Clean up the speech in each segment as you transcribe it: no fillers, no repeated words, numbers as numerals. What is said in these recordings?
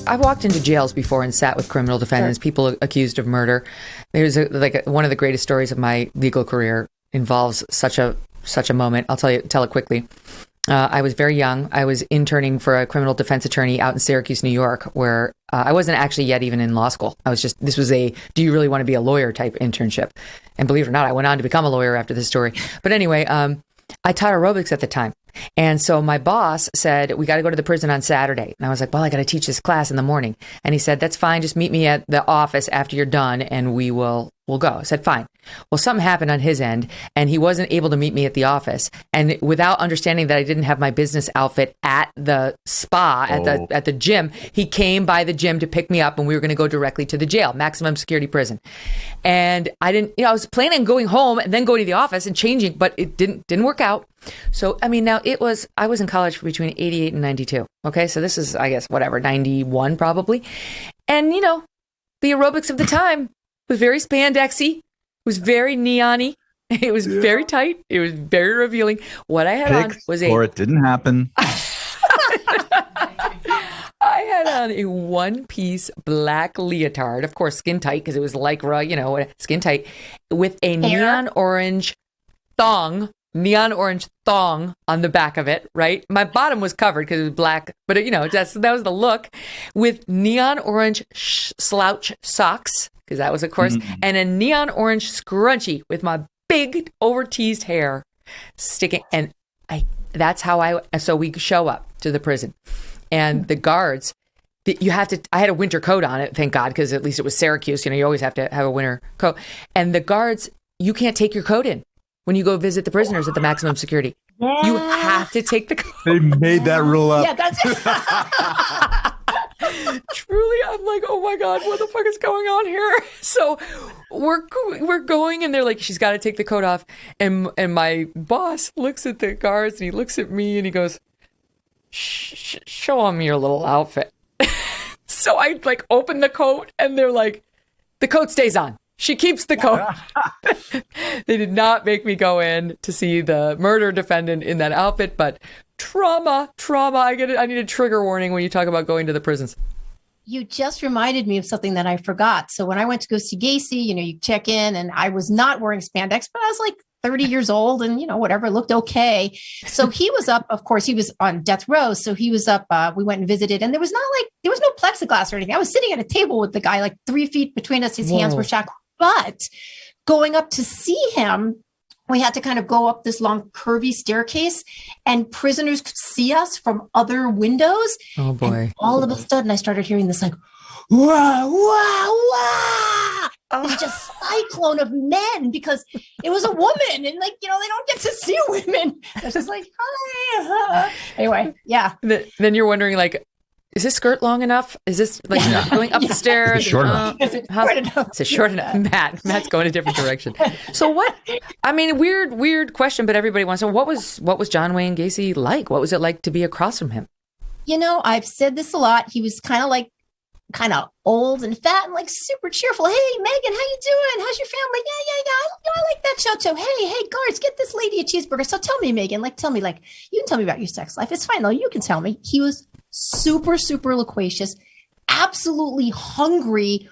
I've walked into jails before and sat with criminal defendants, people accused of murder. There's one of the greatest stories of my legal career involves such a moment. I'll tell it quickly. I was very young. I was interning for a criminal defense attorney out in Syracuse, New York, where I wasn't actually yet even in law school. This was a, do you really want to be a lawyer type internship? And believe it or not, I went on to become a lawyer after this story. But anyway, I taught aerobics at the time. And so my boss said, we got to go to the prison on Saturday. And I was like, well, I got to teach this class in the morning. And he said, that's fine. Just meet me at the office after you're done and we'll go. I said, fine. Well, something happened on his end and he wasn't able to meet me at the office. And without understanding that I didn't have my business outfit at the spa, at the gym, he came by the gym to pick me up and we were going to go directly to the jail, maximum security prison. And I didn't, I was planning on going home and then going to the office and changing, but it didn't work out. So, I mean, now I was in college for between 88 and 92. Okay. So this is, I guess, 91 probably. And, the aerobics of the time was very spandexy. It was very neon-y. It was very tight. It was very revealing. What I had on was or it didn't happen. I had on a one-piece black leotard, of course, skin tight because it was lycra, skin tight, with a neon orange thong on the back of it, right? My bottom was covered because it was black, but that was the look, with neon orange slouch socks, because that was, of course, and a neon orange scrunchie with my big over-teased hair sticking. And so we show up to the prison and the guards, I had a winter coat on it, thank God, because at least it was Syracuse, you always have to have a winter coat. And the guards, you can't take your coat in when you go visit the prisoners at the maximum security. Yeah. You have to take the coat. They made that rule up. Yeah, that's Truly, I'm like, oh my God, what the fuck is going on here? So we're going and they're like, she's got to take the coat off. And my boss looks at the guards and he looks at me and he goes, show them your little outfit. So I open the coat and they're like, the coat stays on. She keeps the coat. They did not make me go in to see the murder defendant in that outfit, but trauma. I need a trigger warning when you talk about going to the prisons. You just reminded me of something that I forgot. So when I went to go see Gacy, you check in and I was not wearing spandex, but I was like 30 years old and, whatever, looked okay. So he was up, of course, he was on death row. So he was up, we went and visited and there was no plexiglass or anything. I was sitting at a table with the guy, 3 feet between us. His hands were shackled. But going up to see him, we had to kind of go up this long curvy staircase and prisoners could see us from other windows. Oh boy. And all of a sudden I started hearing this wah, wah, wah. It's just cyclone of men because it was a woman and they don't get to see women. It's just hi. Anyway, yeah. Then you're wondering is this skirt long enough? Is this going up the stairs? Is it short enough? Is it short enough? Is it short enough? Matt's going a different direction. So weird question, but everybody wants to know, what was John Wayne Gacy like? What was it like to be across from him? I've said this a lot. He was kind of old and fat and super cheerful. Hey, Megyn, how you doing? How's your family? Yeah. I like that show too. Hey, guards, get this lady a cheeseburger. So tell me, Megyn, you can tell me about your sex life. It's fine though. You can tell me. He was super, super loquacious, absolutely hungry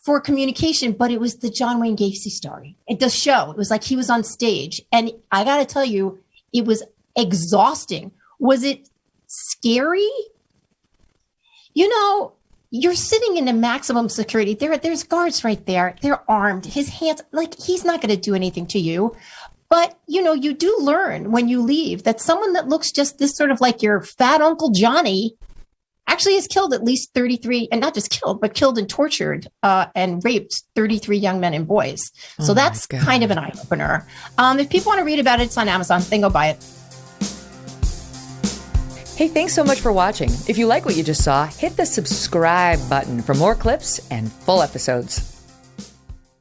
for communication, but it was the John Wayne Gacy story. It does show. It was like he was on stage. And I got to tell you, it was exhausting. Was it scary? You're sitting in a maximum security. There's guards right there. They're armed. His hands, he's not going to do anything to you. But, you do learn when you leave that someone that looks just this sort of like your fat Uncle Johnny actually has killed at least 33, and not just killed, but killed and tortured and raped 33 young men and boys. So that's kind of an eye-opener. If people want to read about it, it's on Amazon. Then go buy it. Hey, thanks so much for watching. If you like what you just saw, hit the subscribe button for more clips and full episodes.